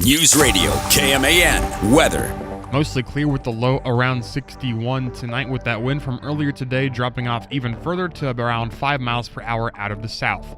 News Radio KMAN weather. Mostly clear with the low around 61 tonight, with that wind from earlier today dropping off even further to around 5 miles per hour out of the south.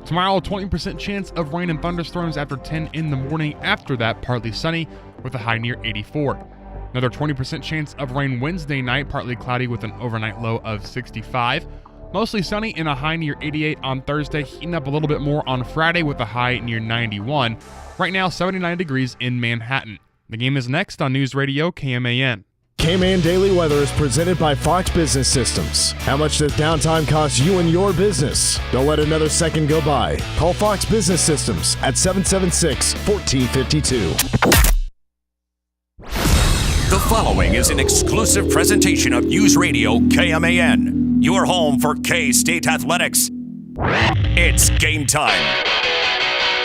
Tomorrow, a 20% chance of rain and thunderstorms after 10 in the morning. After that, partly sunny with a high near 84. Another 20% chance of rain Wednesday night, partly cloudy with an overnight low of 65. Mostly sunny and a high near 88 on Thursday, heating up a little bit more on Friday with a high near 91. Right now, 79 degrees in Manhattan. The game is next on News Radio KMAN. KMAN Daily Weather is presented by Fox Business Systems. How much does downtime cost you and your business? Don't let another second go by. Call Fox Business Systems at 776-1452. The following is an exclusive presentation of News Radio KMAN, your home for K-State athletics. It's game time.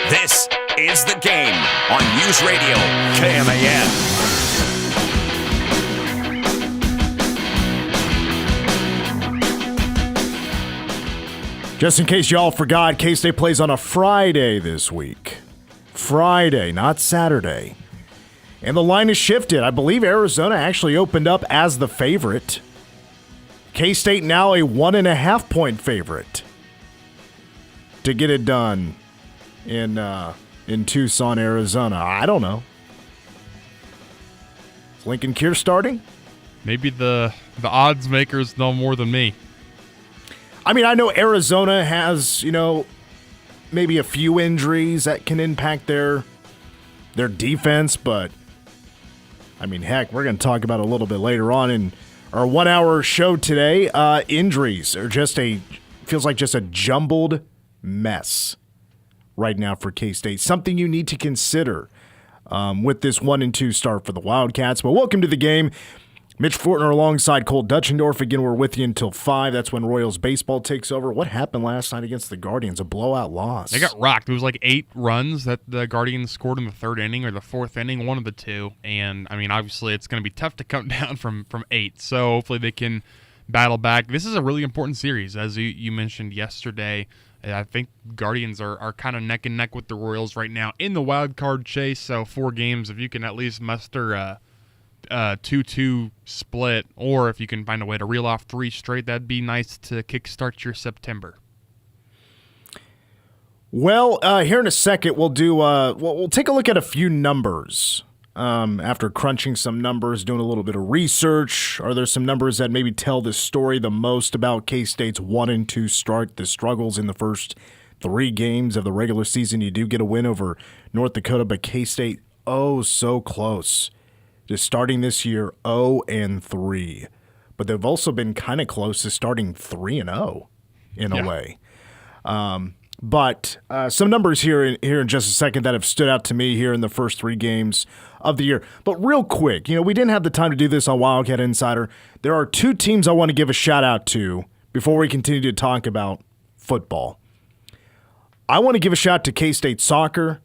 This is The Game on News Radio KMAN. Just in case y'all forgot, K-State plays on a Friday this week. Friday, not Saturday. And the line has shifted. I believe Arizona actually opened up as the favorite. K-State now a 1.5-point favorite to get it done in Tucson, Arizona. I don't know. Is Lincoln Kier starting? Maybe the odds makers know more than me. I mean, I know Arizona has, maybe a few injuries that can impact their defense, but I mean, heck, we're going to talk about it a little bit later on in our 1-hour show today. Injuries are feels like just a jumbled mess right now for K-State. Something you need to consider with this 1-2 start for the Wildcats. But welcome to the game. Mitch Fortner alongside Cole Dutchendorf. Again, we're with you until 5. That's when Royals baseball takes over. What happened last night against the Guardians? A blowout loss. They got rocked. It was like 8 runs that the Guardians scored in the 3rd inning or the 4th inning, one of the two. And, I mean, obviously it's going to be tough to come down from 8. So hopefully they can battle back. This is a really important series, as you mentioned yesterday. I think Guardians are kind of neck and neck with the Royals right now in the wild card chase. So 4 games, if you can at least muster a 2-2 split, or if you can find a way to reel off 3 straight, that'd be nice to kickstart your September. Well, here in a second, we'll take a look at a few numbers. After crunching some numbers, doing a little bit of research, are there some numbers that maybe tell the story the most about K-State's 1-2 start, the struggles in the first 3 games of the regular season? You do get a win over North Dakota, but K-State, so close to starting this year 0-3. But they've also been kind of close to starting 3-0 in a way. But some numbers here in just a second that have stood out to me here in the first 3 games of the year. But real quick, we didn't have the time to do this on Wildcat Insider. There are 2 teams I want to give a shout out to before we continue to talk about football. I want to give a shout to K-State soccer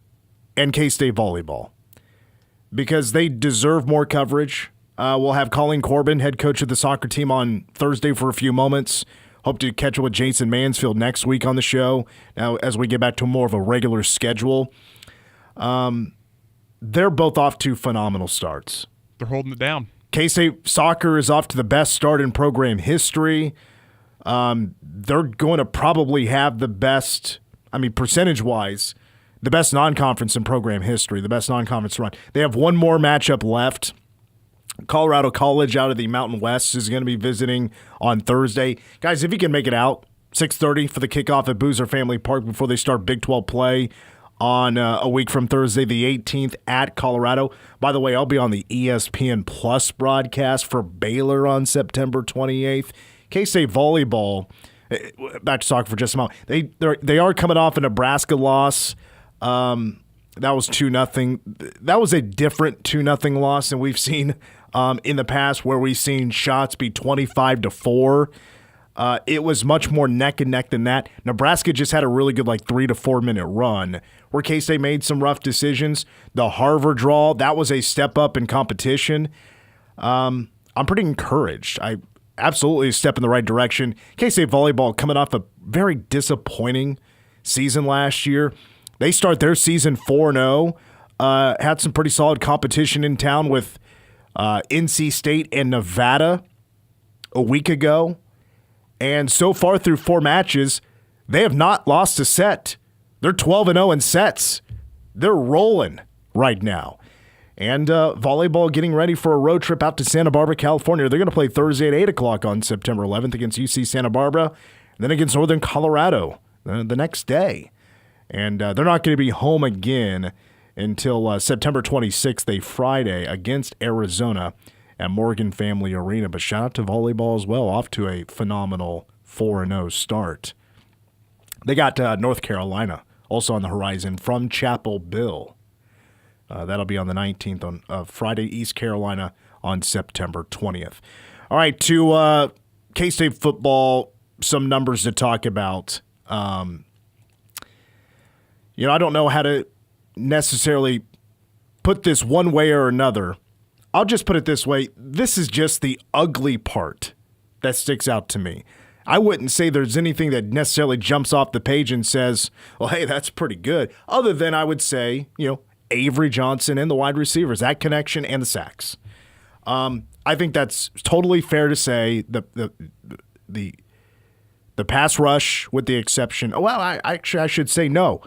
and K-State volleyball, because they deserve more coverage. We'll have Colleen Corbin, head coach of the soccer team, on Thursday for a few moments. Hope to catch up with Jason Mansfield next week on the show, now as we get back to more of a regular schedule. They're both off to phenomenal starts. They're holding it down. K-State soccer is off to the best start in program history. They're going to probably have the best, percentage-wise, the best non-conference in program history, the best non-conference run. They have one more matchup left. Colorado College out of the Mountain West is going to be visiting on Thursday. Guys, if you can make it out, 6:30 for the kickoff at Boozer Family Park before they start Big 12 play on a week from Thursday the 18th at Colorado. By the way, I'll be on the ESPN Plus broadcast for Baylor on September 28th. K-State volleyball, back to soccer for just a moment. They are coming off a Nebraska loss. That was 2-0. That was a different 2-0 loss than we've seen in the past, where we've seen shots be 25-4. It was much more neck and neck than that. Nebraska just had a really good 3 to 4 minute run where K-State made some rough decisions. The Harvard draw, that was a step up in competition. I'm pretty encouraged. Absolutely a step in the right direction. K-State volleyball coming off a very disappointing season last year. They start their season 4-0. had some pretty solid competition in town with NC State and Nevada a week ago. And so far through 4 matches, they have not lost a set. They're 12-0 in sets. They're rolling right now. And volleyball getting ready for a road trip out to Santa Barbara, California. They're going to play Thursday at 8 o'clock on September 11th against UC Santa Barbara, and then against Northern Colorado the next day. And they're not going to be home again until September 26th, a Friday, against Arizona at Morgan Family Arena. But shout out to volleyball as well, off to a phenomenal 4-0 start. They got North Carolina also on the horizon from Chapel Hill. That'll be on the 19th on Friday, East Carolina on September 20th. All right, to K-State football, some numbers to talk about. I don't know how to necessarily put this one way or another. I'll just put it this way. This is just the ugly part that sticks out to me. I wouldn't say there's anything that necessarily jumps off the page and says, well, hey, that's pretty good. Other than I would say, Avery Johnson and the wide receivers, that connection and the sacks. I think that's totally fair to say. The pass rush, with the exception, I should say no,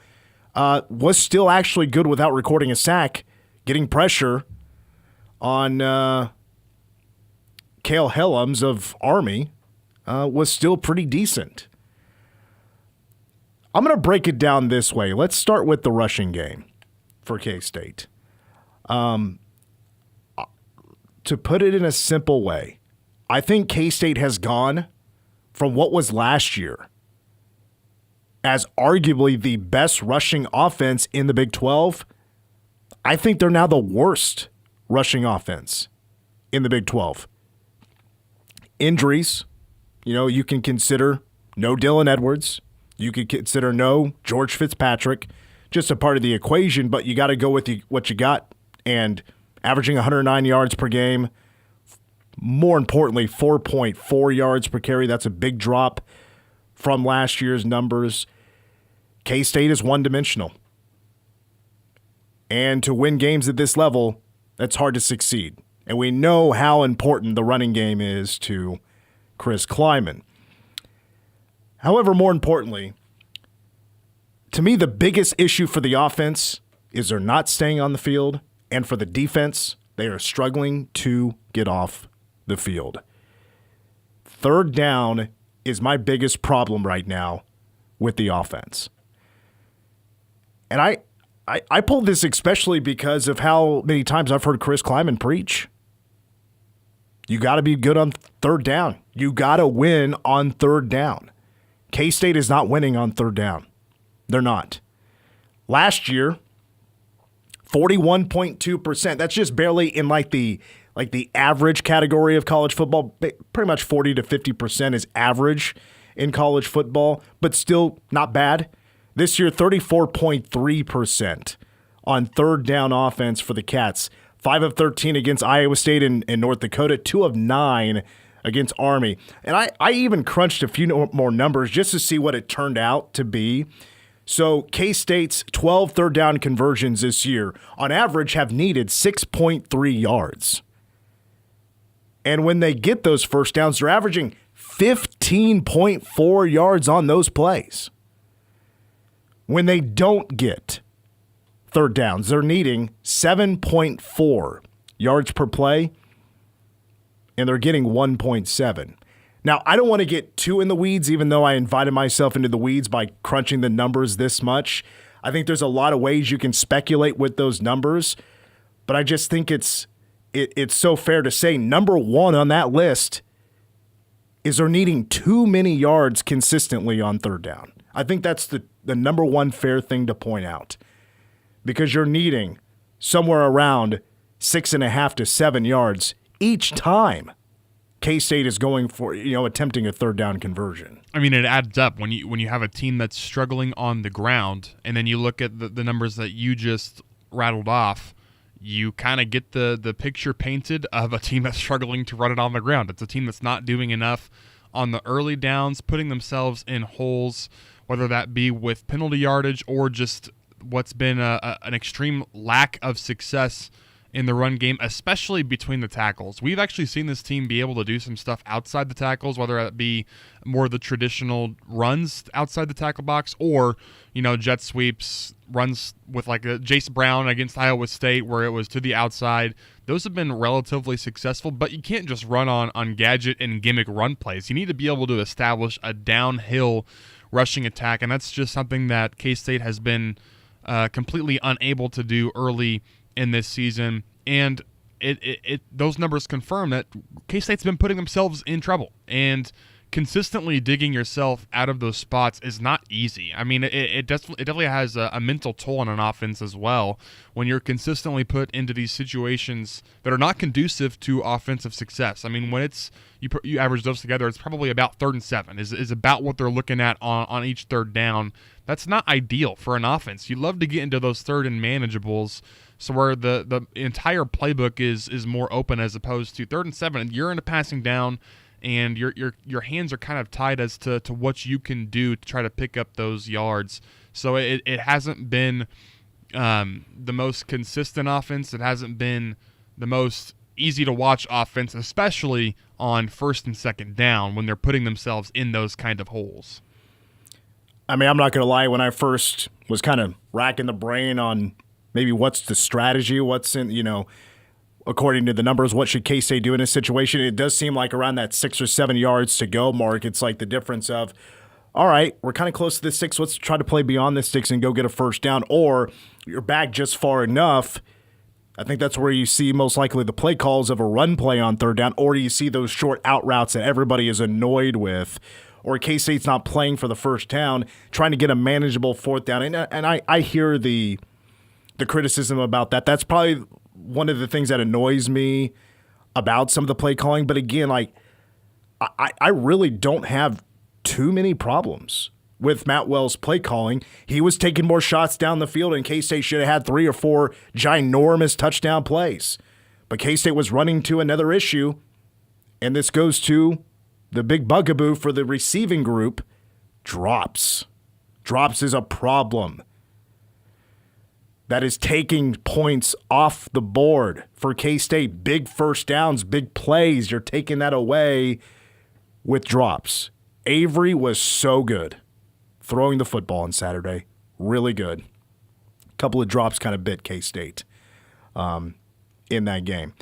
was still actually good without recording a sack. Getting pressure on Cale Helms of Army was still pretty decent. I'm going to break it down this way. Let's start with the rushing game for K-State. To put it in a simple way, I think K-State has gone from what was last year as arguably the best rushing offense in the Big 12. I think they're now the worst rushing offense in the Big 12. Injuries, you can consider no Dylan Edwards. You could consider no George Fitzpatrick. Just a part of the equation, but you got to go with what you got. And averaging 109 yards per game, more importantly, 4.4 yards per carry. That's a big drop from last year's numbers. K-State is one-dimensional. And to win games at this level, that's hard to succeed. And we know how important the running game is to Chris Kleiman. However, more importantly, to me, the biggest issue for the offense is they're not staying on the field, and for the defense, they are struggling to get off the field. Third down is my biggest problem right now with the offense. And I pulled this especially because of how many times I've heard Chris Kleiman preach. You got to be good on third down. You got to win on third down. K-State is not winning on third down. They're not. Last year, 41.2%. That's just barely in the average category of college football. Pretty much 40 to 50% is average in college football, but still not bad. This year, 34.3% on third down offense for the Cats. 5 of 13 against Iowa State and North Dakota. 2 of 9 against Army. And I even crunched a few more numbers just to see what it turned out to be. So K-State's 12 third down conversions this year, on average, have needed 6.3 yards. And when they get those first downs, they're averaging 15.4 yards on those plays. When they don't get third downs, they're needing 7.4 yards per play, and they're getting 1.7. Now, I don't want to get too in the weeds, even though I invited myself into the weeds by crunching the numbers this much. I think there's a lot of ways you can speculate with those numbers, but I just think it's so fair to say number one on that list is they're needing too many yards consistently on third down. I think that's the number one fair thing to point out, because you're needing somewhere around 6.5 to 7 yards each time K-State is going for, attempting a third down conversion. I mean, it adds up when you have a team that's struggling on the ground, and then you look at the numbers that you just rattled off. You kind of get the picture painted of a team that's struggling to run it on the ground. It's a team that's not doing enough on the early downs, putting themselves in holes, whether that be with penalty yardage or just what's been an extreme lack of success in the run game, especially between the tackles. We've actually seen this team be able to do some stuff outside the tackles, whether it be more of the traditional runs outside the tackle box or, jet sweeps, runs with like a Jace Brown against Iowa State where it was to the outside. Those have been relatively successful, but you can't just run on gadget and gimmick run plays. You need to be able to establish a downhill rushing attack, and that's just something that K-State has been completely unable to do early in this season, and those numbers confirm that K-State's been putting themselves in trouble, and consistently digging yourself out of those spots is not easy. I mean, it definitely has a mental toll on an offense as well when you're consistently put into these situations that are not conducive to offensive success. I mean, when it's you average those together, it's probably about 3rd and 7 is about what they're looking at on each third down. That's not ideal for an offense. You'd love to get into those 3rd and manageables, so where the entire playbook is more open as opposed to 3rd and 7. You're in a passing down, and your hands are kind of tied as to what you can do to try to pick up those yards. So it hasn't been the most consistent offense. It hasn't been the most easy to watch offense, especially on 1st and 2nd down when they're putting themselves in those kind of holes. I mean, I'm not going to lie. When I first was kind of racking the brain on maybe what's the strategy, what's in, according to the numbers, what should K-State do in this situation? It does seem like around that 6 or 7 yards to go mark, it's like the difference of, all right, we're kind of close to the 6. Let's try to play beyond the 6 and go get a first down. Or you're back just far enough. I think that's where you see most likely the play calls of a run play on 3rd down, or you see those short out routes that everybody is annoyed with, or K-State's not playing for the first down, trying to get a manageable 4th down. And I hear the criticism about that. That's probably one of the things that annoys me about some of the play calling. But again, like I really don't have too many problems with Matt Wells' play calling. He was taking more shots down the field, and K-State should have had 3 or 4 ginormous touchdown plays. But K-State was running to another issue, and this goes to the big bugaboo for the receiving group, drops. Drops is a problem. That is taking points off the board for K-State. Big first downs, big plays. You're taking that away with drops. Avery was so good throwing the football on Saturday. Really good. A couple of drops kind of bit K-State in that game.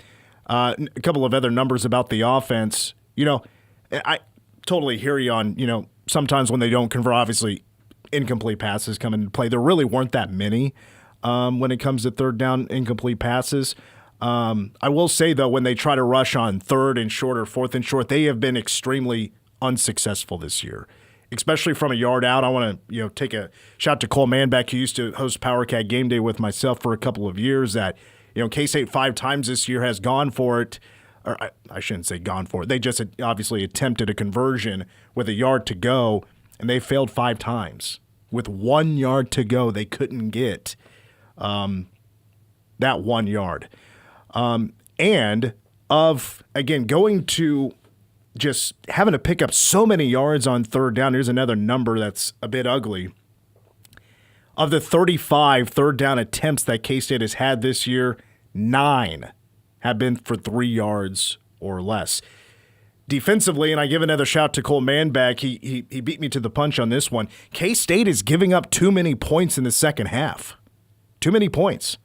A couple of other numbers about the offense. I totally hear you on, sometimes when they don't convert, obviously incomplete passes come into play. There really weren't that many. When it comes to 3rd down incomplete passes. I will say, though, when they try to rush on 3rd and short or 4th and short, they have been extremely unsuccessful this year, especially from a yard out. I want to take a shout to Cole Manbeck, who used to host PowerCat Game Day with myself for a couple of years, that K-State 5 times this year has gone for it. Or I shouldn't say gone for it. They just obviously attempted a conversion with a yard to go, and they failed 5 times. With 1 yard to go, they couldn't get that 1 yard. And again, going to just having to pick up so many yards on 3rd down, here's another number that's a bit ugly. Of the 35 3rd down attempts that K-State has had this year, 9 have been for 3 yards or less. Defensively, and I give another shout to Cole Manbeck, he beat me to the punch on this one. K-State is giving up too many points in the second half. Too many points.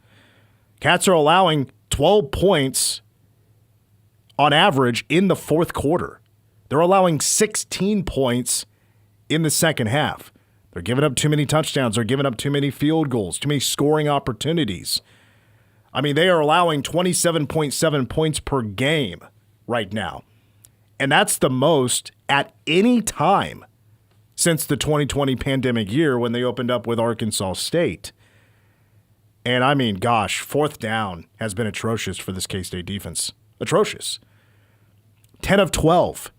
Cats are allowing 12 points on average in the 4th quarter. They're allowing 16 points in the second half. They're giving up too many touchdowns. They're giving up too many field goals, too many scoring opportunities. I mean, they are allowing 27.7 points per game right now. And that's the most at any time since the 2020 pandemic year when they opened up with Arkansas State. And I mean, gosh, 4th down has been atrocious for this K-State defense. Atrocious. 10 of 12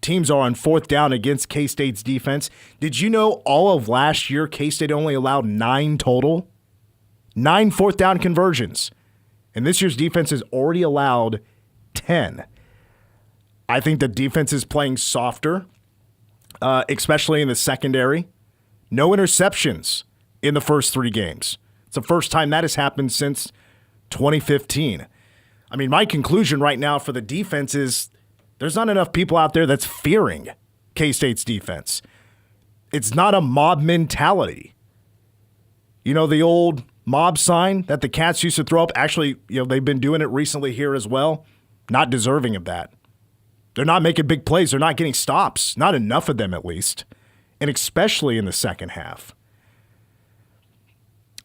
teams are on 4th down against K-State's defense. Did you know all of last year K-State only allowed 9 total? 9 4th down conversions. And this year's defense has already allowed 10. I think the defense is playing softer, especially in the secondary. No interceptions in the first 3 games. It's the first time that has happened since 2015. I mean, my conclusion right now for the defense is there's not enough people out there that's fearing K-State's defense. It's not a mob mentality. You know, the old mob sign that the Cats used to throw up, actually, they've been doing it recently here as well. Not deserving of that. They're not making big plays. They're not getting stops. Not enough of them, at least. And especially in the second half.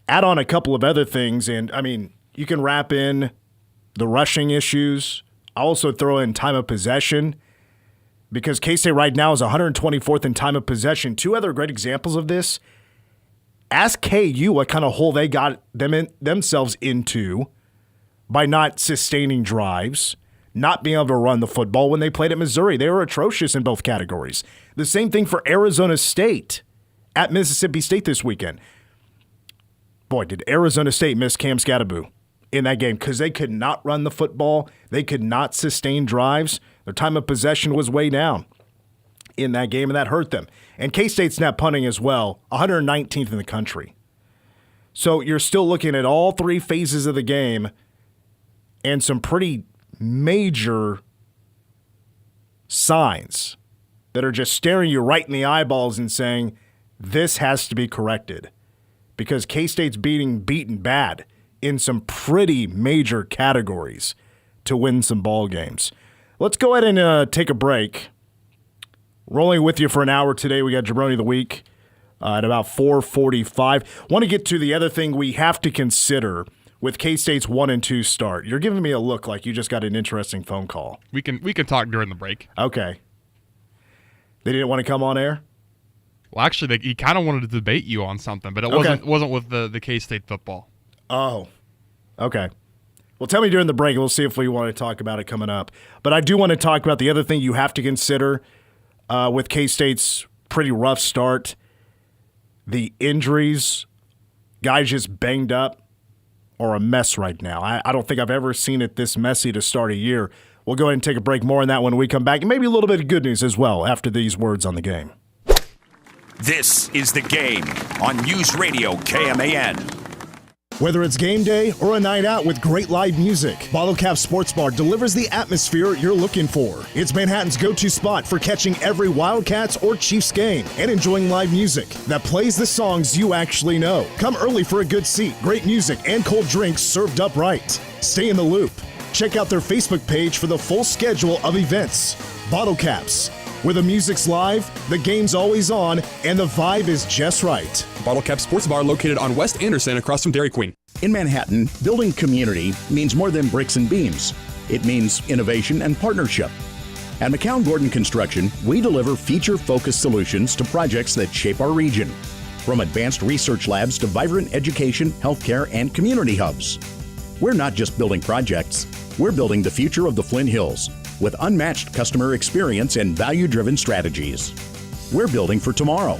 Add on a couple of other things, and, I mean, you can wrap in the rushing issues. I'll also throw in time of possession because K-State right now is 124th in time of possession. 2 other great examples of this. Ask KU what kind of hole they got themselves into by not sustaining drives, not being able to run the football when they played at Missouri. They were atrocious in both categories. The same thing for Arizona State at Mississippi State this weekend. Boy, did Arizona State miss Cam Scatteraboo in that game because they could not run the football. They could not sustain drives. Their time of possession was way down in that game, and that hurt them. And K-State's net punting as well, 119th in the country. So you're still looking at all 3 phases of the game and some pretty major signs that are just staring you right in the eyeballs and saying, this has to be corrected. Because K-State's beaten bad in some pretty major categories to win some ball games. Let's go ahead and take a break. Rolling with you for an hour today. We got Jabroni of the Week at about 4:45. Want to get to the other thing we have to consider with K-State's 1-2 start. You're giving me a look like you just got an interesting phone call. We can talk during the break. Okay. They didn't want to come on air? Well, actually, he kind of wanted to debate you on something, but it wasn't with the K-State football. Oh, okay. Well, tell me during the break, and we'll see if we want to talk about it coming up. But I do want to talk about the other thing you have to consider with K-State's pretty rough start. The injuries, guys just banged up, are a mess right now. I don't think I've ever seen it this messy to start a year. We'll go ahead and take a break. More on that when we come back, and maybe a little bit of good news as well after these words on the game. This is The Game on News Radio KMAN. Whether it's game day or a night out with great live music, Bottle Cap Sports Bar delivers the atmosphere you're looking for. It's Manhattan's go-to spot for catching every Wildcats or Chiefs game and enjoying live music that plays the songs you actually know. Come early for a good seat, great music, and cold drinks served up right. Stay in the loop. Check out their Facebook page for the full schedule of events. Bottle Caps, where the music's live, the game's always on, and the vibe is just right. Bottle Cap Sports Bar located on West Anderson across from Dairy Queen. In Manhattan, building community means more than bricks and beams. It means innovation and partnership. At McCown Gordon Construction, we deliver feature-focused solutions to projects that shape our region. From advanced research labs to vibrant education, healthcare, and community hubs. We're not just building projects, we're building the future of the Flint Hills with unmatched customer experience and value-driven strategies. We're building for tomorrow.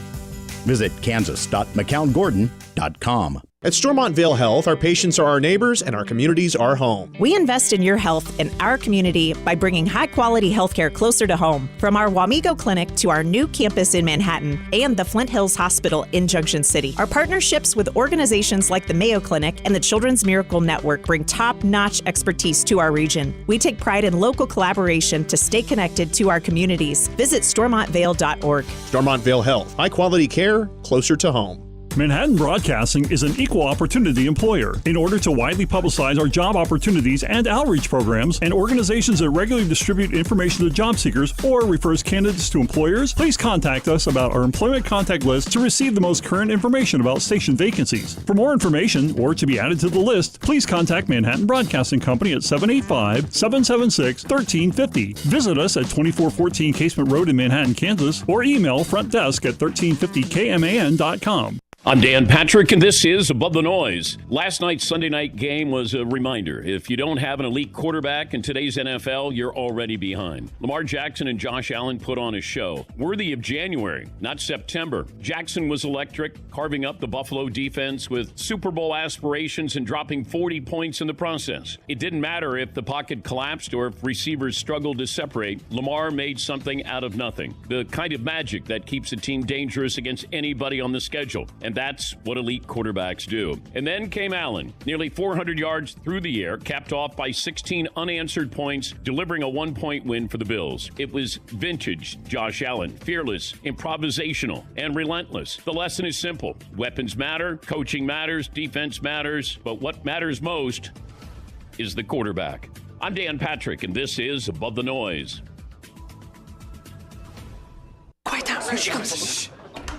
Visit kansas.mccown-gordon.com. At Stormont Vale Health, our patients are our neighbors and our communities our home. We invest in your health and our community by bringing high-quality healthcare closer to home. From our Wamego Clinic to our new campus in Manhattan and the Flint Hills Hospital in Junction City. Our partnerships with organizations like the Mayo Clinic and the Children's Miracle Network bring top-notch expertise to our region. We take pride in local collaboration to stay connected to our communities. Visit stormontvale.org. Stormont Vale Health, high-quality care closer to home. Manhattan Broadcasting is an equal opportunity employer. In order to widely publicize our job opportunities and outreach programs and organizations that regularly distribute information to job seekers or refers candidates to employers, please contact us about our employment contact list to receive the most current information about station vacancies. For more information or to be added to the list, please contact Manhattan Broadcasting Company at 785-776-1350. Visit us at 2414 Casement Road in Manhattan, Kansas, or email frontdesk@1350kman.com. I'm Dan Patrick, and this is Above the Noise. Last night's Sunday night game was a reminder. If you don't have an elite quarterback in today's NFL, you're already behind. Lamar Jackson and Josh Allen put on a show, worthy of January, not September. Jackson was electric, carving up the Buffalo defense with Super Bowl aspirations and dropping 40 points in the process. It didn't matter if the pocket collapsed or if receivers struggled to separate. Lamar made something out of nothing. The kind of magic that keeps a team dangerous against anybody on the schedule. And And that's what elite quarterbacks do. And then came Allen, nearly 400 yards through the air, capped off by 16 unanswered points, delivering a 1-point win for the Bills. It was vintage Josh Allen, fearless, improvisational, and relentless. The lesson is simple. Weapons matter, coaching matters, defense matters, but what matters most is the quarterback. I'm Dan Patrick, and this is Above the Noise. Quiet down, here she comes.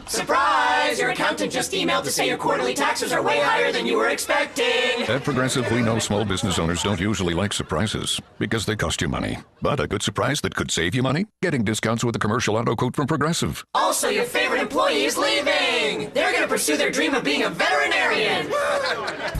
Surprise! Your accountant just emailed to say your quarterly taxes are way higher than you were expecting. At Progressive, we know small business owners don't usually like surprises because they cost you money. But a good surprise that could save you money? Getting discounts with a commercial auto quote from Progressive. Also, your favorite employee is leaving. They're going to pursue their dream of being a veterinarian.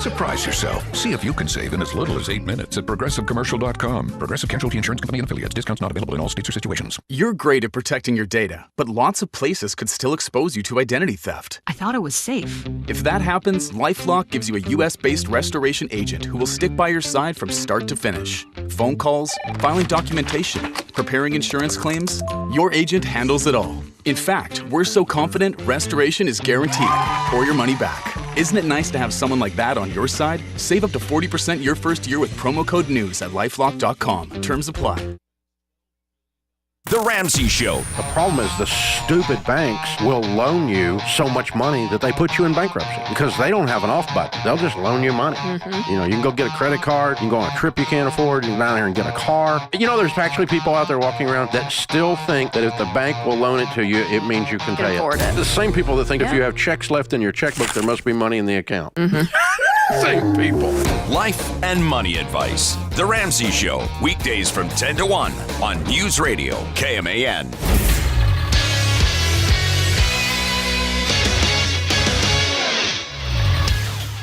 Surprise yourself. See if you can save in as little as 8 minutes at ProgressiveCommercial.com. Progressive Casualty Insurance Company and Affiliates. Discounts not available in all states or situations. You're great at protecting your data, but lots of places could still expose you to identity theft. I thought it was safe. If that happens, LifeLock gives you a U.S.-based restoration agent who will stick by your side from start to finish. Phone calls, filing documentation, preparing insurance claims, your agent handles it all. In fact, we're so confident restoration is guaranteed or your money back. Isn't it nice to have someone like that on your side? Save up to 40% your first year with promo code NEWS at LifeLock.com. Terms apply. The Ramsey Show. The problem is the stupid banks will loan you so much money that they put you in bankruptcy because they don't have an off button. They'll just loan you money. Mm-hmm. You know, you can go get a credit card, you can go on a trip you can't afford, you can go down here and get a car. You know, there's actually people out there walking around that still think that if the bank will loan it to you, it means you can pay it. The same people that think if you have checks left in your checkbook, there must be money in the account. Mm-hmm. Same people. Life and money advice. The Ramsey Show. Weekdays from 10 to 1 on News Radio KMAN.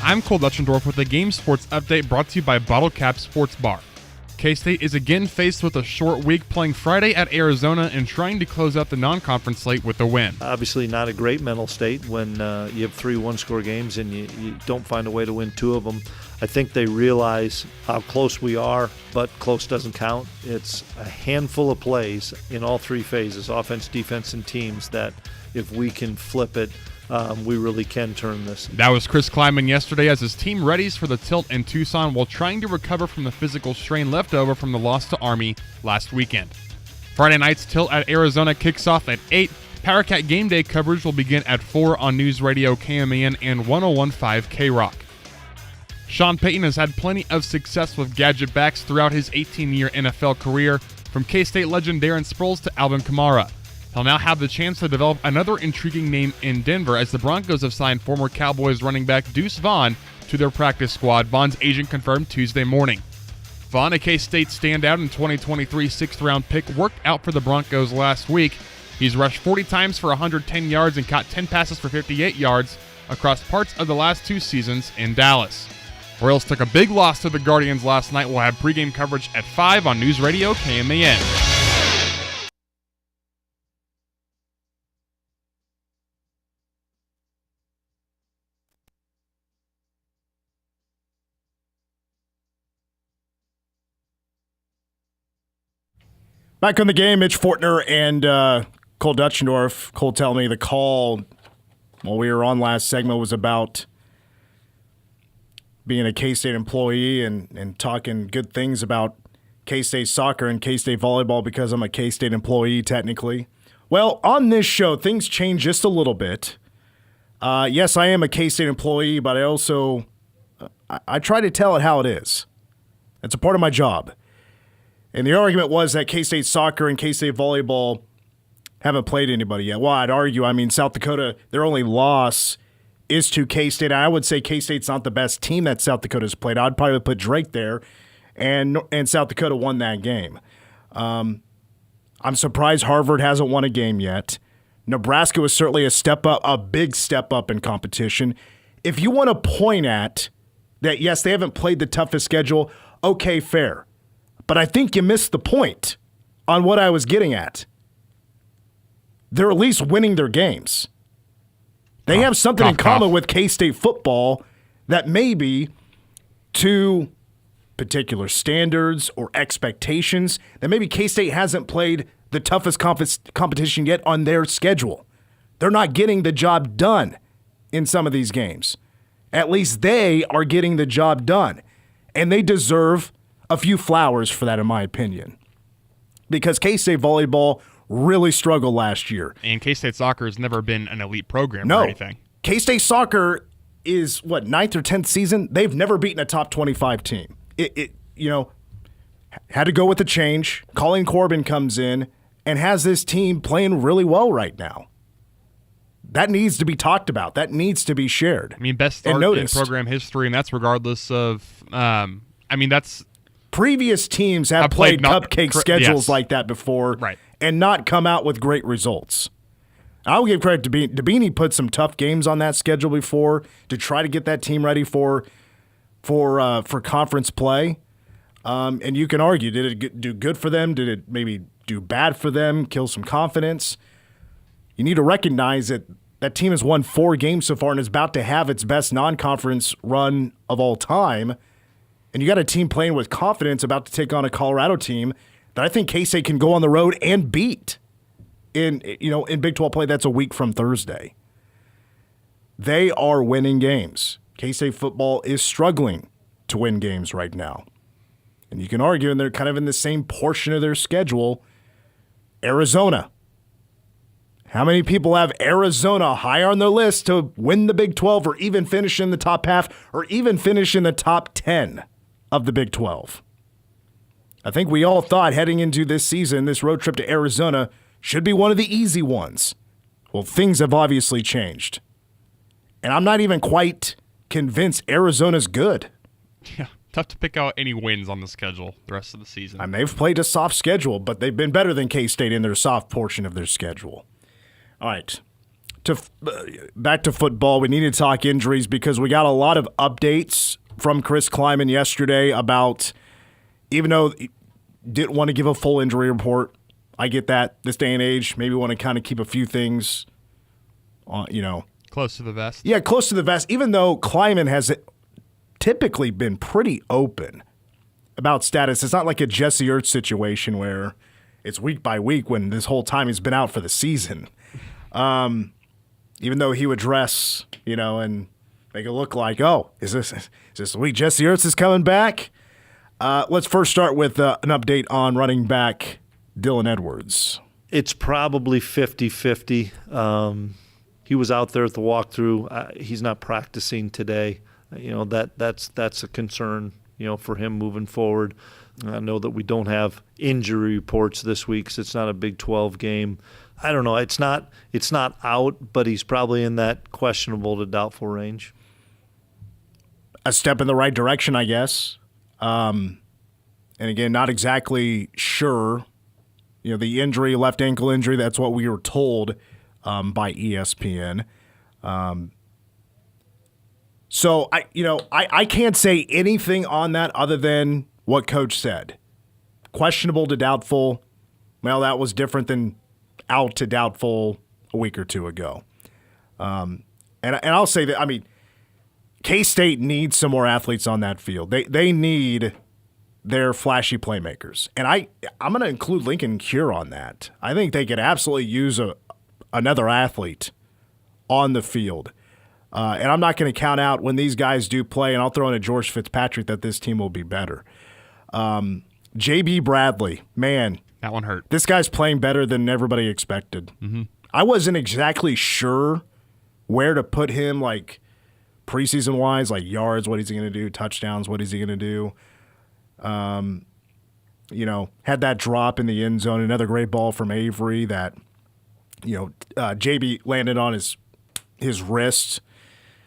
I'm Cole Dutchendorf with a game sports update brought to you by Bottle Cap Sports Bar. K-State is again faced with a short week, playing Friday at Arizona and trying to close out the non-conference slate with a win. Obviously not a great mental state when you have 3 one-score games and you don't find a way to win 2 of them. I think they realize how close we are, but close doesn't count. It's a handful of plays in all 3 phases, offense, defense, and teams, that if we can flip it, we really can turn this. That was Chris Kleiman yesterday as his team readies for the tilt in Tucson while trying to recover from the physical strain left over from the loss to Army last weekend. Friday night's tilt at Arizona kicks off at 8. Powercat Game Day coverage will begin at 4 on News Radio KMAN and 101.5 K-Rock. Sean Payton has had plenty of success with gadget backs throughout his 18-year NFL career, from K-State legend Darren Sproles to Alvin Kamara. He'll now have the chance to develop another intriguing name in Denver as the Broncos have signed former Cowboys running back Deuce Vaughn to their practice squad, Vaughn's agent confirmed Tuesday morning. Vaughn, a K-State standout and 2023 6th-round pick, worked out for the Broncos last week. He's rushed 40 times for 110 yards and caught 10 passes for 58 yards across parts of the last 2 seasons in Dallas. Royals took a big loss to the Guardians last night. We'll have pregame coverage at 5 on News Radio KMAN. Back on the game, Mitch Fortner and Cole Dutchendorf. Cole telling me the call while we were on last segment was about being a K-State employee and talking good things about K-State soccer and K-State volleyball because I'm a K-State employee technically. Well, on this show, things change just a little bit. Yes, I am a K-State employee, but I also I try to tell it how it is. It's a part of my job. And the argument was that K-State soccer and K-State volleyball haven't played anybody yet. Well, I'd argue, South Dakota, their only loss is to K-State. I would say K-State's not the best team that South Dakota's played. I'd probably put Drake there, and South Dakota won that game. I'm surprised Harvard hasn't won a game yet. Nebraska was certainly a step up, a big step up in competition. If you want to point at that, yes, they haven't played the toughest schedule, okay, fair. But I think you missed the point on what I was getting at. They're at least winning their games. They have something in common with K-State football that maybe to particular standards or expectations that maybe K-State hasn't played the toughest competition yet on their schedule. They're not getting the job done in some of these games. At least they are getting the job done. And they deserve a few flowers for that, in my opinion. Because K-State volleyball really struggled last year. And K-State soccer has never been an elite program No. or anything. K-State soccer is, 9th or 10th season? They've never beaten a top 25 team. It had to go with the change. Colleen Corbin comes in and has this team playing really well right now. That needs to be talked about. That needs to be shared. I mean, best start in program history, and that's regardless of that's previous teams have played cupcake schedules like that before, right, and not come out with great results. I'll give credit to Dabini. Put some tough games on that schedule before to try to get that team ready for conference play. And you can argue, did it do good for them? Did it maybe do bad for them? Kill some confidence? You need to recognize that that team has won 4 games so far and is about to have its best non-conference run of all time. And you got a team playing with confidence about to take on a Colorado team that I think K-State can go on the road and beat in Big 12 play. That's a week from Thursday. They are winning games. K-State football is struggling to win games right now. And you can argue, and they're kind of in the same portion of their schedule, Arizona. How many people have Arizona high on their list to win the Big 12 or even finish in the top half or even finish in the top 10 of the Big 12? I think we all thought heading into this season, this road trip to Arizona should be one of the easy ones. Well, things have obviously changed. And I'm not even quite convinced Arizona's good. Yeah, tough to pick out any wins on the schedule the rest of the season. And they've played a soft schedule, but they've been better than K-State in their soft portion of their schedule. All right, back to football. We need to talk injuries because we got a lot of updates from Chris Kleiman yesterday about, even though he didn't want to give a full injury report, I get that this day and age, maybe want to kind of keep a few things, close to the vest. Yeah, close to the vest, even though Kleiman has typically been pretty open about status. It's not like a Jesse Ertz situation where it's week by week when this whole time he's been out for the season. Even though he would dress, and make it look like, is this the week Jesse Ertz is coming back? Let's first start with an update on running back Dylan Edwards. It's probably 50-50. He was out there at the walkthrough. He's not practicing today. That's a concern, for him moving forward. I know that we don't have injury reports this week, so it's not a Big 12 game. I don't know. It's not out, but he's probably in that questionable to doubtful range. A step in the right direction, I guess. And again, not exactly sure. The injury, left ankle injury, that's what we were told by ESPN. So I can't say anything on that other than what Coach said. Questionable to doubtful. Well, that was different than out to doubtful a week or two ago. And I'll say that, K-State needs some more athletes on that field. They need their flashy playmakers. And I'm going to include Lincoln Cure on that. I think they could absolutely use another athlete on the field. And I'm not going to count out when these guys do play, and I'll throw in a George Fitzpatrick that this team will be better. J.B. Bradley, man. That one hurt. This guy's playing better than everybody expected. Mm-hmm. I wasn't exactly sure where to put him, like preseason-wise, like yards, what is he going to do, touchdowns, what is he going to do. Had that drop in the end zone, another great ball from Avery that, JB landed on his wrist.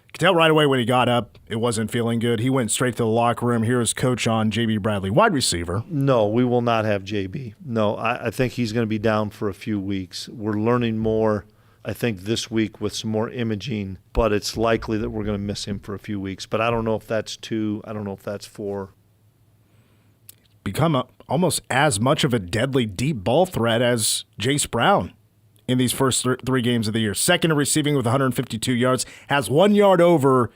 You could tell right away when he got up, it wasn't feeling good. He went straight to the locker room. Here is coach on J.B. Bradley, wide receiver. No, we will not have J.B. No, I think he's going to be down for a few weeks. We're learning more, I think, this week with some more imaging, but it's likely that we're going to miss him for a few weeks. But I don't know if that's 2. I don't know if that's 4. Become almost as much of a deadly deep ball threat as Jace Brown in these first 3 games of the year. Second in receiving with 152 yards, has 1 yard over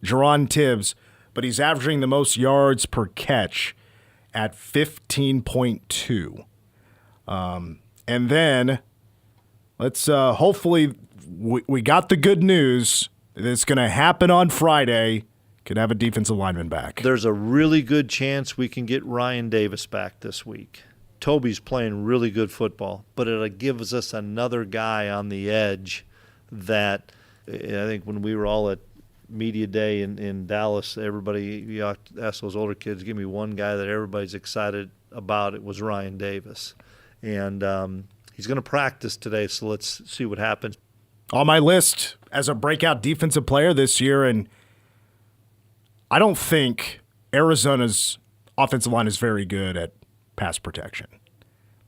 Jerron Tibbs, but he's averaging the most yards per catch at 15.2. And then let's hopefully we got the good news It's going to happen on Friday. Could have a defensive lineman back. There's a really good chance we can get Ryan Davis back this week. Toby's playing really good football, but it gives us another guy on the edge that I think when we were all at Media Day in Dallas, everybody asked those older kids, give me one guy that everybody's excited about. It was Ryan Davis. And he's going to practice today, so let's see what happens. On my list as a breakout defensive player this year, and I don't think Arizona's offensive line is very good at pass protection.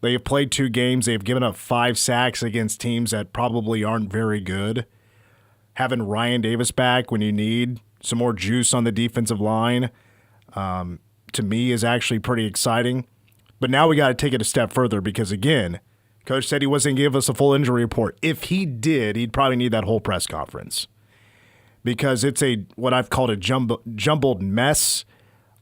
They have played 2 games. They have given up 5 sacks against teams that probably aren't very good. Having Ryan Davis back when you need some more juice on the defensive line, to me, is actually pretty exciting. But now we got to take it a step further because, again, Coach said he wasn't going to give us a full injury report. If he did, he'd probably need that whole press conference because it's what I've called a jumbled mess.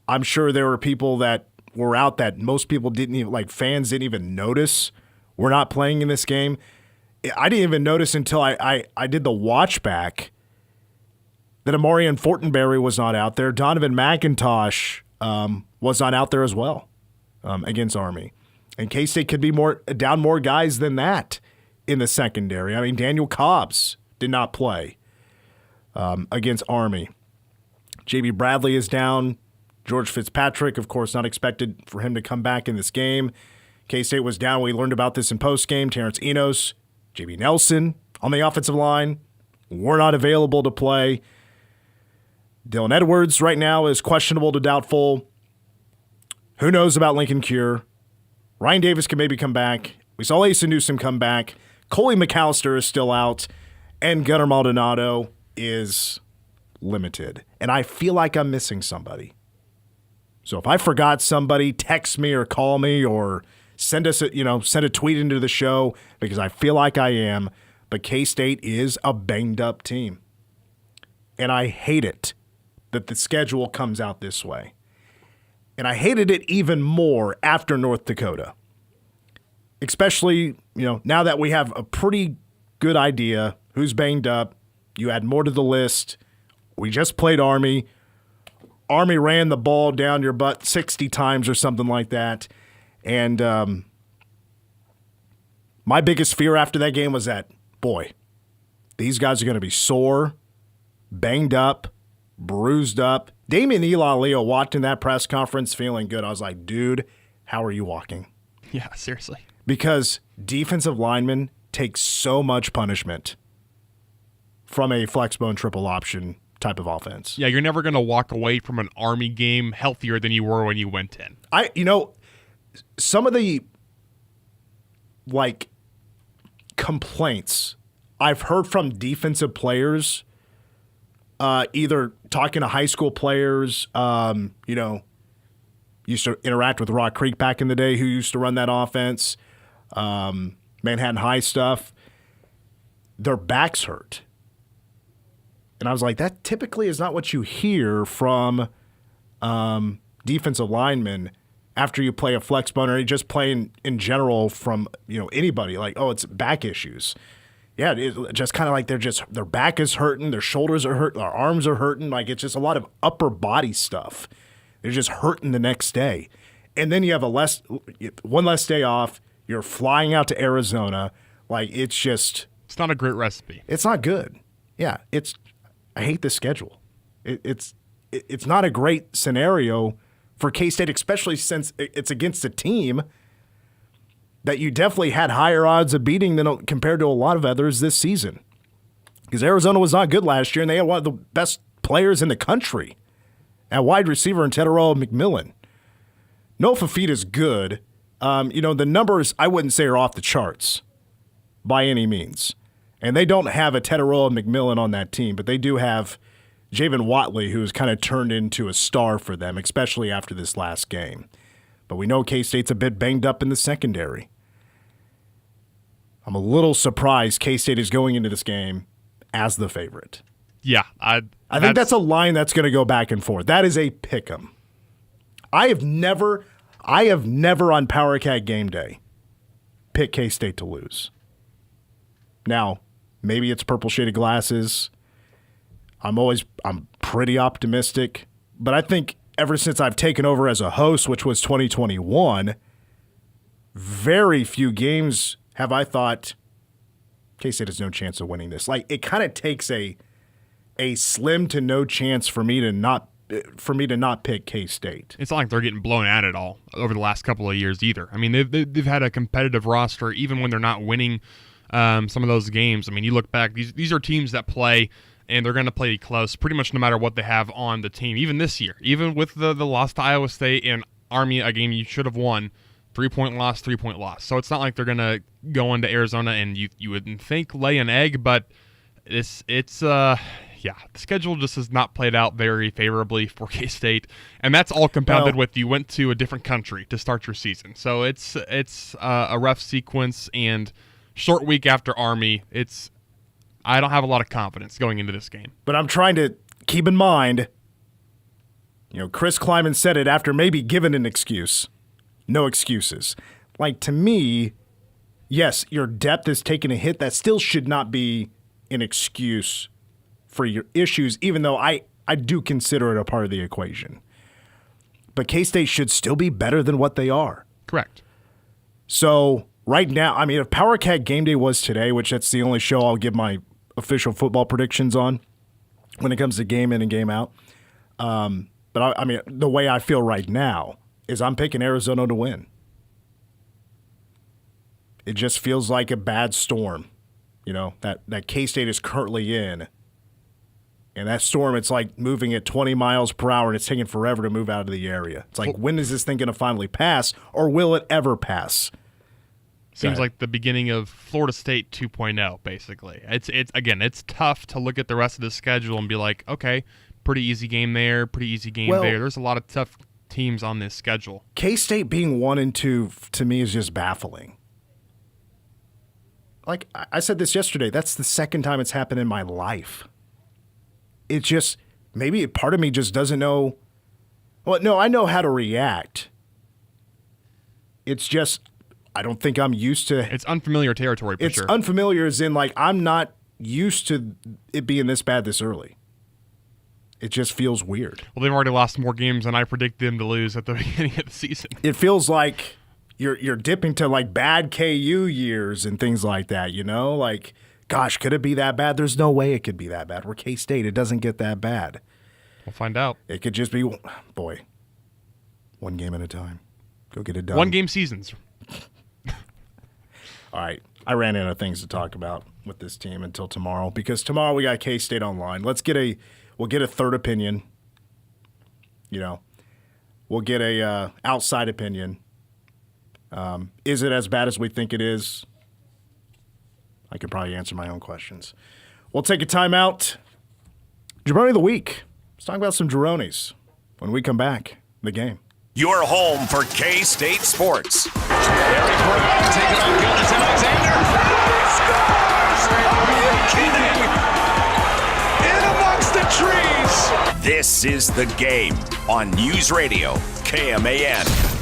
I'm sure there were people that were out that most people didn't even, like fans didn't even notice we're not playing in this game. I didn't even notice until I did the watch back that Amarian Fortenberry was not out there. Donovan McIntosh was not out there as well against Army. And K-State could be down more guys than that in the secondary. I mean, Daniel Cobbs did not play against Army. J.B. Bradley is down. George Fitzpatrick, of course, not expected for him to come back in this game. K-State was down. We learned about this in postgame. Terrence Enos, J.B. Nelson on the offensive line were not available to play. Dylan Edwards right now is questionable to doubtful. Who knows about Lincoln Cure? Ryan Davis can maybe come back. We saw Asa Newsom come back. Coley McAllister is still out. And Gunnar Maldonado is limited. And I feel like I'm missing somebody. So if I forgot somebody, text me or call me or send a tweet into the show because I feel like I am. But K-State is a banged-up team. And I hate it that the schedule comes out this way. And I hated it even more after North Dakota. Especially, now that we have a pretty good idea who's banged up. You add more to the list. We just played Army. Army ran the ball down your butt 60 times or something like that. And my biggest fear after that game was that, boy, these guys are going to be sore, banged up, bruised up. Damian Ilalio walked in that press conference feeling good. I was like, dude, how are you walking? Yeah, seriously. Because defensive linemen take so much punishment from a flexbone triple option type of offense. Yeah, you're never going to walk away from an Army game healthier than you were when you went in. Some of the complaints I've heard from defensive players, either talking to high school players, used to interact with Rock Creek back in the day, who used to run that offense, Manhattan High stuff. Their backs hurt. And I was like, that typically is not what you hear from defensive linemen after you play a flex bone or just playing in general from anybody. Like, oh, it's back issues. Yeah, it's just kind of like their back is hurting, their shoulders are hurting, their arms are hurting. Like, it's just a lot of upper body stuff. They're just hurting the next day. And then you have one less day off. You're flying out to Arizona. Like, it's not a great recipe. It's not good. Yeah, I hate this schedule. It's not a great scenario for K-State, especially since it's against a team that you definitely had higher odds of beating than compared to a lot of others this season. Because Arizona was not good last year, and they had one of the best players in the country at wide receiver in Tetaroa McMillan. Noah Fafita is good. The numbers, I wouldn't say are off the charts by any means. And they don't have a Tetaroa McMillan on that team, but they do have Javen Watley, who has kind of turned into a star for them, especially after this last game. But we know K-State's a bit banged up in the secondary. I'm a little surprised K-State is going into this game as the favorite. Yeah. I think that's a line that's going to go back and forth. That is a pick'em. I have never on Power Cat game day picked K-State to lose. Now, maybe it's purple shaded glasses. I'm pretty optimistic. But I think ever since I've taken over as a host, which was 2021, very few games have I thought K-State has no chance of winning this. Like, it kind of takes a slim to no chance for me to not pick K-State. It's not like they're getting blown out at all over the last couple of years either. I mean, they've had a competitive roster even when they're not winning some of those games. I mean, you look back, these are teams that play, and they're going to play close pretty much no matter what they have on the team. Even this year, even with the loss to Iowa State and Army, a game you should have won, 3-point loss, 3-point loss. So it's not like they're going to go into Arizona and you wouldn't think lay an egg, but the schedule just has not played out very favorably for K-State, and that's all compounded with you went to a different country to start your season. So it's a rough sequence and short week after Army. I don't have a lot of confidence going into this game. But I'm trying to keep in mind, Chris Kleiman said it after maybe giving an excuse. No excuses. Like, to me, yes, your depth is taking a hit. That still should not be an excuse for your issues, even though I do consider it a part of the equation. But K-State should still be better than what they are. Correct. So right now, I mean, if Power Cat Game Day was today, which that's the only show I'll give my official football predictions on when it comes to game in and game out. But I mean, the way I feel right now is I'm picking Arizona to win. It just feels like a bad storm, that K-State is currently in. And that storm, it's like moving at 20 miles per hour, and it's taking forever to move out of the area. It's like, when is this thing going to finally pass, or will it ever pass? Seems like the beginning of Florida State 2.0, basically. It's tough to look at the rest of the schedule and be like, okay, pretty easy game there, pretty easy game there. There's a lot of tough teams on this schedule. K-State being 1 and 2 to me is just baffling. Like I said this yesterday, that's the second time it's happened in my life. It's just, maybe a part of me just doesn't know. Well, no, I know how to react. It's just, I don't think I'm used to. It's unfamiliar territory for sure. It's unfamiliar as in, like, I'm not used to it being this bad this early. It just feels weird. Well, they've already lost more games than I predicted them to lose at the beginning of the season. It feels like you're dipping to, like, bad KU years and things like that, Like, gosh, could it be that bad? There's no way it could be that bad. We're K-State. It doesn't get that bad. We'll find out. It could just be, one game at a time. Go get it done. One game seasons. All right. I ran out of things to talk about with this team until tomorrow, because tomorrow we got K-State online. We'll get a third opinion. We'll get a outside opinion. Is it as bad as we think it is? I could probably answer my own questions. We'll take a timeout. Jabroni of the week. Let's talk about some Jabronis when we come back. The game. Your home for K-State sports. Avery for it, taken on good. It's Alexander. Scores! Are you kidding? In amongst the trees. This is The Game on News Radio KMAN.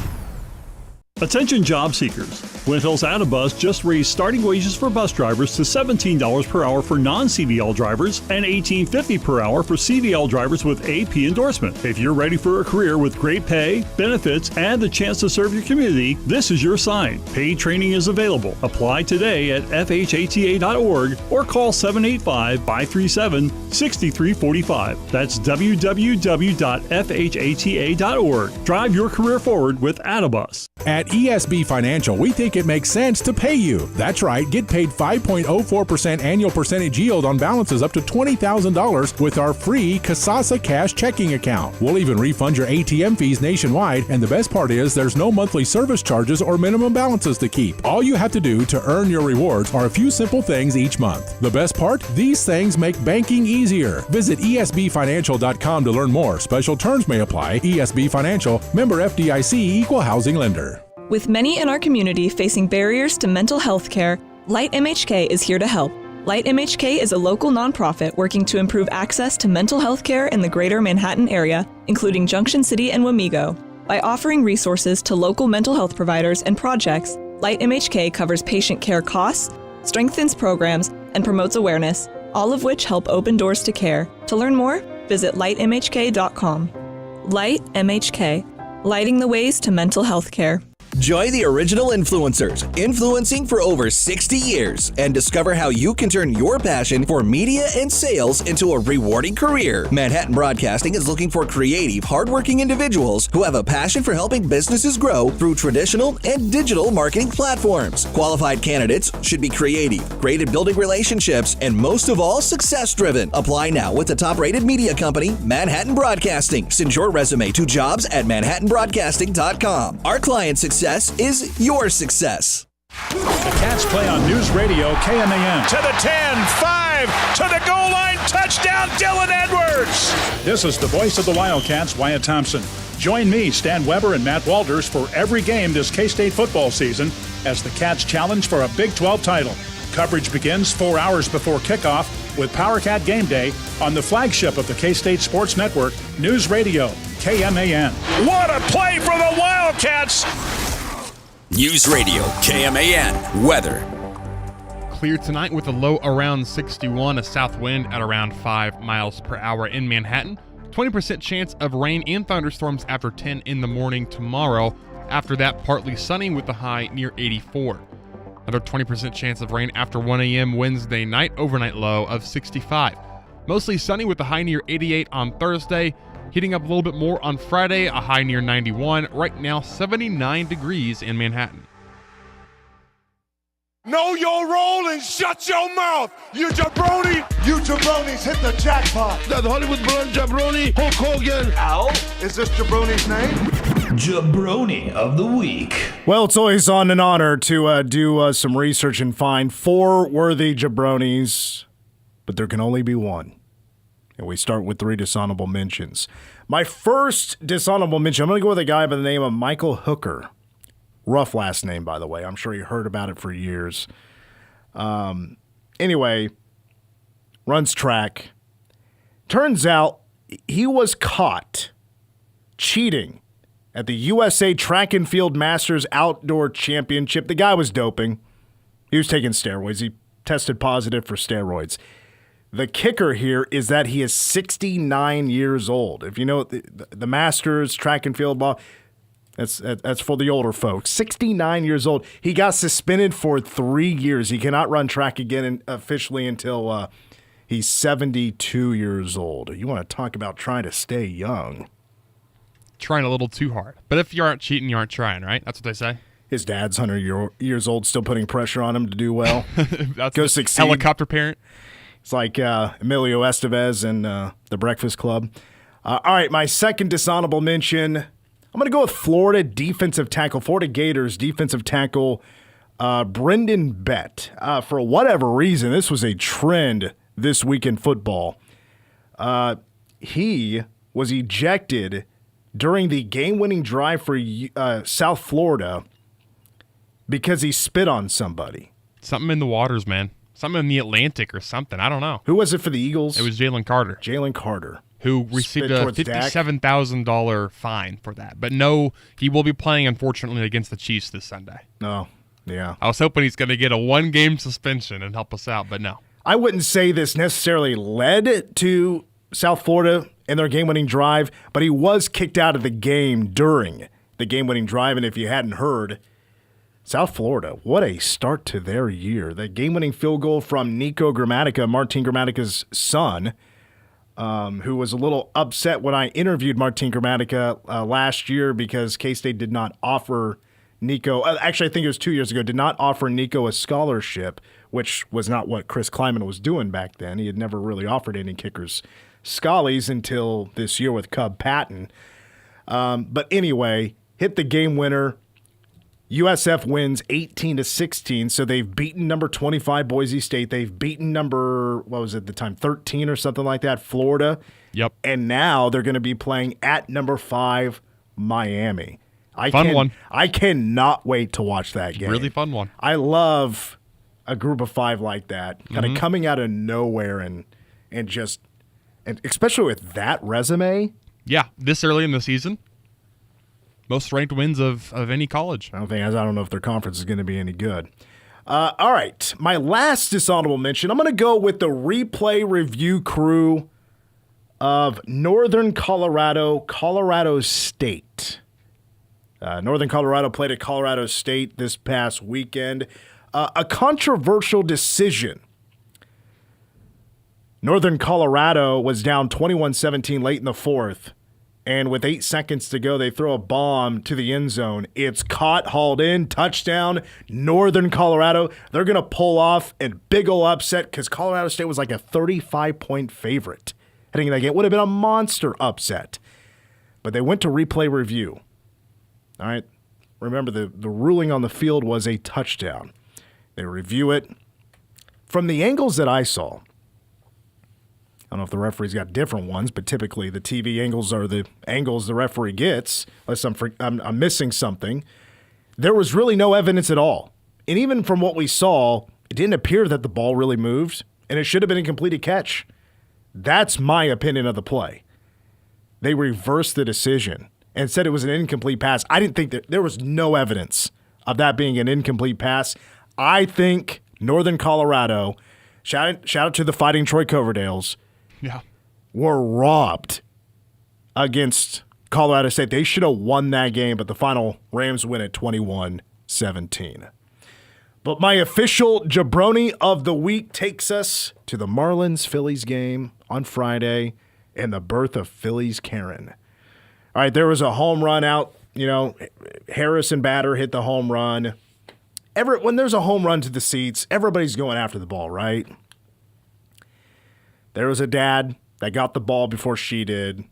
Attention job seekers. Flint Hills Autobus just raised starting wages for bus drivers to $17 per hour for non-CDL drivers and $18.50 per hour for CDL drivers with AP endorsement. If you're ready for a career with great pay, benefits, and the chance to serve your community, this is your sign. Paid training is available. Apply today at FHATA.org or call 785-537-6345. That's www.fhata.org. Drive your career forward with Autobus. At ESB Financial, we think it makes sense to pay you. That's right, get paid 5.04% annual percentage yield on balances up to $20,000 with our free Kasasa Cash checking account. We'll even refund your ATM fees nationwide, and the best part is there's no monthly service charges or minimum balances to keep. All you have to do to earn your rewards are a few simple things each month. The best part? These things make banking easier. Visit esbfinancial.com to learn more. Special terms may apply. ESB Financial, member FDIC, equal housing lender. With many in our community facing barriers to mental health care, Light MHK is here to help. Light MHK is a local nonprofit working to improve access to mental health care in the greater Manhattan area, including Junction City and Wamego. By offering resources to local mental health providers and projects, Light MHK covers patient care costs, strengthens programs, and promotes awareness, all of which help open doors to care. To learn more, visit lightmhk.com. Light MHK, lighting the ways to mental health care. Join the original influencers, influencing for over 60 years, and discover how you can turn your passion for media and sales into a rewarding career. Manhattan Broadcasting is looking for creative, hardworking individuals who have a passion for helping businesses grow through traditional and digital marketing platforms. Qualified candidates should be creative, great at building relationships, and most of all, success-driven. Apply now with the top-rated media company, Manhattan Broadcasting. Send your resume to jobs@manhattanbroadcasting.com. Our client success is your success. The Cats play on News Radio KMAN. To the 10, 5, to the goal line, touchdown, Dylan Edwards. This is the voice of the Wildcats, Wyatt Thompson. Join me, Stan Weber, and Matt Walters for every game this K-State football season as the Cats challenge for a Big 12 title. Coverage begins 4 hours before kickoff with PowerCat Game Day on the flagship of the K-State Sports Network, News Radio KMAN. What a play for the Wildcats! News Radio KMAN weather. Clear tonight with a low around 61, a south wind at around 5 miles per hour in Manhattan. 20% chance of rain and thunderstorms after 10 in the morning tomorrow. After that, partly sunny with the high near 84. Another 20% chance of rain after 1 a.m. Wednesday night, overnight low of 65. Mostly sunny with the high near 88 on Thursday. Heating up a little bit more on Friday, a high near 91. Right now, 79 degrees in Manhattan. Know your role and shut your mouth, you jabroni! You jabronis hit the jackpot! That Hollywood blonde jabroni, Hulk Hogan! Ow! Is this jabroni's name? Jabroni of the week. Well, it's always an honor to do some research and find 4 worthy jabronis, but there can only be one. And we start with 3 dishonorable mentions. My first dishonorable mention, I'm going to go with a guy by the name of Michael Hooker. Rough last name, by the way. I'm sure you heard about it for years. Anyway, runs track. Turns out he was caught cheating at the USA Track and Field Masters Outdoor Championship. The guy was doping. He was taking steroids. He tested positive for steroids. The kicker here is that he is 69 years old. If you know the Masters, track and field ball, that's for the older folks. 69 years old. He got suspended for 3 years. He cannot run track again officially until he's 72 years old. You want to talk about trying to stay young. Trying a little too hard. But if you aren't cheating, you aren't trying, right? That's what they say. His dad's 100 years old, still putting pressure on him to do well. That's Go succeed. Helicopter parent. It's like Emilio Estevez and The Breakfast Club. All right, my second dishonorable mention, I'm going to go with Florida defensive tackle, Florida Gators defensive tackle, Brendan Bett. For whatever reason, this was a trend this week in football. He was ejected during the game-winning drive for South Florida because he spit on somebody. Something in the waters, man. Something in the Atlantic or something. I don't know. Who was it for the Eagles? It was Jalen Carter. Jalen Carter. Who received a $57,000 fine for that. But no, he will be playing, unfortunately, against the Chiefs this Sunday. Oh, yeah. I was hoping he's going to get a 1-game suspension and help us out, but no. I wouldn't say this necessarily led to South Florida in their game-winning drive, but he was kicked out of the game during the game-winning drive. And if you hadn't heard, South Florida, what a start to their year. The game-winning field goal from Nico Gramatica, Martin Gramatica's son, who was a little upset when I interviewed Martin Gramatica last year because K-State did not offer Nico, actually I think it was 2 years ago, did not offer Nico a scholarship, which was not what Chris Kleiman was doing back then. He had never really offered any kickers schollies until this year with Cub Patton. But anyway, hit the game winner. USF wins 18-16, so they've beaten number 25 Boise State. They've beaten number, what was it at the time, 13 or something like that, Florida. Yep. And now they're going to be playing at number 5 Miami. Fun one. I cannot wait to watch that game. Really fun one. I love a group of 5 like that, kind of coming out of nowhere and especially with that resume. Yeah, this early in the season. Most ranked wins of any college. I don't know if their conference is going to be any good. All right, my last dishonorable mention, I'm going to go with the replay review crew of Northern Colorado State. Northern Colorado played at Colorado State this past weekend. A controversial decision. Northern Colorado was down 21-17 late in the fourth, and with 8 seconds to go, they throw a bomb to the end zone. It's caught, hauled in, touchdown, Northern Colorado. They're going to pull off a big ol' upset because Colorado State was like a 35-point favorite heading into that game. It would have been a monster upset. But they went to replay review. All right? Remember, the ruling on the field was a touchdown. They review it. From the angles that I saw, I don't know if the referee's got different ones, but typically the TV angles are the angles the referee gets, unless I'm missing something. There was really no evidence at all. And even from what we saw, it didn't appear that the ball really moved, and it should have been a completed catch. That's my opinion of the play. They reversed the decision and said it was an incomplete pass. I didn't think that there was no evidence of that being an incomplete pass. I think Northern Colorado, shout out to the Fighting Troy Coverdales, were robbed against Colorado State. They should have won that game, but the final Rams win at 21-17. But my official Jabroni of the week takes us to the Marlins-Phillies game on Friday and the birth of Phillies Karen. All right, there was a home run out. Harrison batter hit the home run. When there's a home run to the seats, everybody's going after the ball, right? There was a dad that got the ball before she did,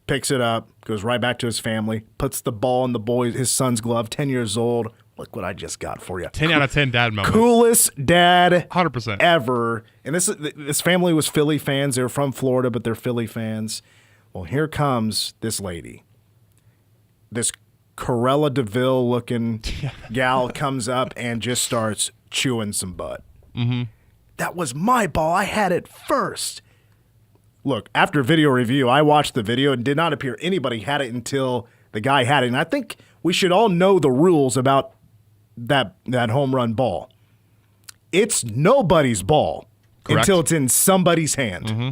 picks it up, goes right back to his family, puts the ball in his son's glove, 10 years old. Look what I just got for you. 10 out of 10 dad moment. Coolest dad 100% ever. And this family was Philly fans. They were from Florida, but they're Philly fans. Well, here comes this lady. This Corella DeVille-looking gal comes up and just starts chewing some butt. Mm-hmm. That was my ball. I had it first. Look, after video review, I watched the video and did not appear anybody had it until the guy had it. And I think we should all know the rules about that home run ball. It's nobody's ball until it's in somebody's hand. Mm-hmm.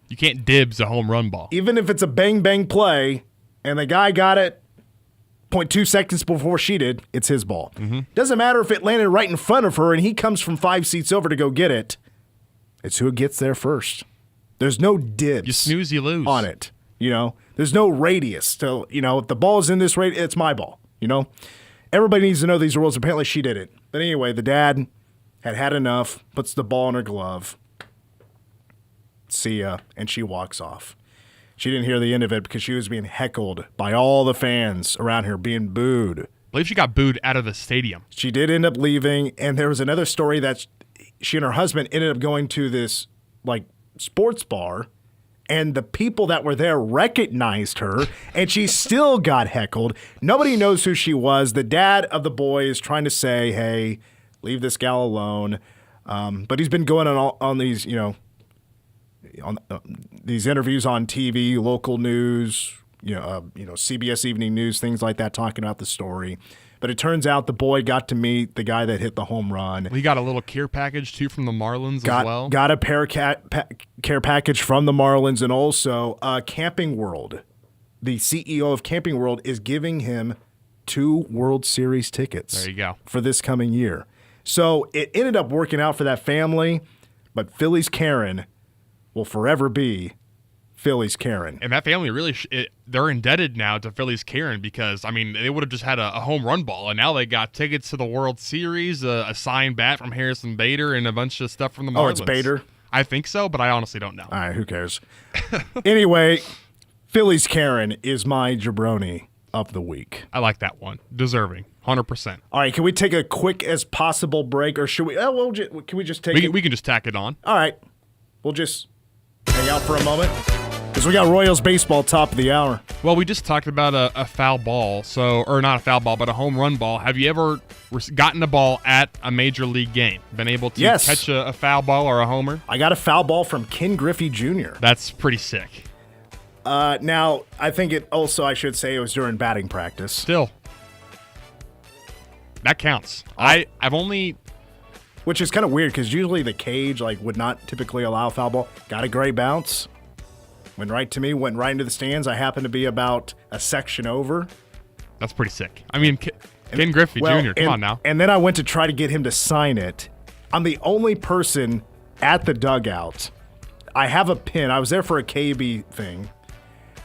You can't dibs a home run ball. Even if it's a bang-bang play and the guy got it 0.2 seconds before she did, it's his ball. Mm-hmm. Doesn't matter if it landed right in front of her and he comes from 5 seats over to go get it. It's who gets there first. There's no dibs. You snooze, you lose. On it. There's no radius. To, if the ball's in this radius, it's my ball. Everybody needs to know these rules. Apparently she did it. But anyway, the dad had enough, puts the ball in her glove. See ya. And she walks off. She didn't hear the end of it because she was being heckled by all the fans around her, being booed. I believe she got booed out of the stadium. She did end up leaving, and there was another story that she and her husband ended up going to this, sports bar, and the people that were there recognized her, and she still got heckled. Nobody knows who she was. The dad of the boy is trying to say, hey, leave this gal alone. But he's been going on these, these interviews on TV, local news, CBS Evening News, things like that, talking about the story. But it turns out the boy got to meet the guy that hit the home run. He got a little care package, too, from the Marlins as well. Got a care package from the Marlins, and also Camping World. The CEO of Camping World is giving him 2 World Series tickets. There you go. For this coming year. So it ended up working out for that family, but Phillies Karen will forever be Phillies Karen. And that family really, they're indebted now to Phillies Karen because, they would have just had a home run ball, and now they got tickets to the World Series, a signed bat from Harrison Bader, and a bunch of stuff from the Marlins. Oh, it's Bader? I think so, but I honestly don't know. All right, who cares? Anyway, Phillies Karen is my jabroni of the week. I like that one. Deserving. 100%. All right, can we take a quick as possible break, or should we? Can we just take We can just tack it on. All right. We'll just hang out for a moment. Because we got Royals baseball top of the hour. Well, we just talked about a foul ball, or not a foul ball, but a home run ball. Have you ever gotten a ball at a major league game? Been able to catch a foul ball or a homer? I got a foul ball from Ken Griffey Jr. That's pretty sick. Now, I think I should say it was during batting practice. Still. That counts. I've only which is kind of weird because usually the cage would not typically allow foul ball. Got a great bounce. Went right to me, went right into the stands. I happened to be about a section over. That's pretty sick. I mean, Ken Griffey Jr., come on now. And then I went to try to get him to sign it. I'm the only person at the dugout. I have a pin. I was there for a KB thing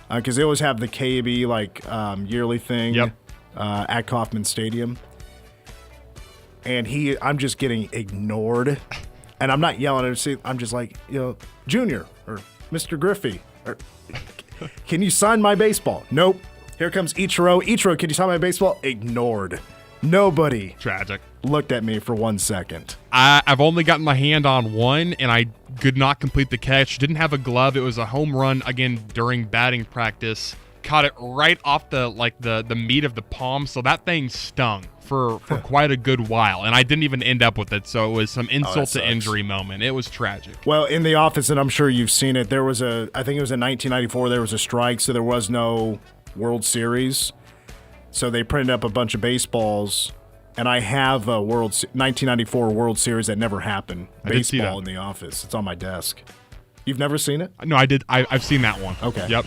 because they always have the KB yearly thing at Kauffman Stadium. And I'm just getting ignored. And I'm not yelling at him. I'm just like, Junior or Mr. Griffey. Can you sign my baseball? Nope. Here comes Ichiro. Ichiro, can you sign my baseball? Ignored. Nobody. Tragic. Looked at me for 1 second. I've only gotten my hand on one, and I could not complete the catch. Didn't have a glove. It was a home run, again, during batting practice. Caught it right off the meat of the palm, so that thing stung for quite a good while, and I didn't even end up with it, so it was some insult to injury moment. It was tragic. Well, in the office, and I'm sure you've seen it, there was I think it was in 1994, there was a strike, so there was no World Series. So they printed up a bunch of baseballs, and I have a 1994 World Series that never happened. Baseball in the office. It's on my desk. You've never seen it? No, I did. I've seen that one. Okay. Yep.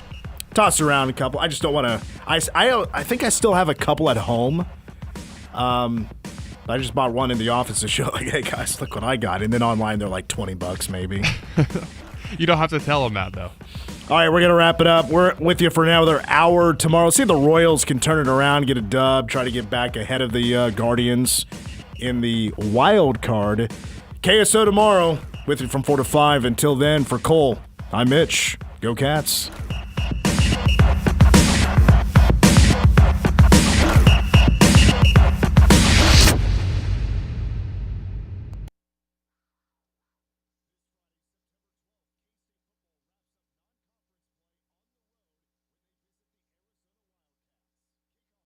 Tossed around a couple. I just don't want to. I think I still have a couple at home. I just bought one in the office to show, hey guys, look what I got. And then online they're like $20 maybe. You don't have to tell them that though. All right, we're going to wrap it up. We're with you for now with our hour tomorrow. See if the Royals can turn it around, get a dub, try to get back ahead of the Guardians in the wild card. KSO tomorrow with you from 4 to 5. Until then, for Cole, I'm Mitch. Go Cats.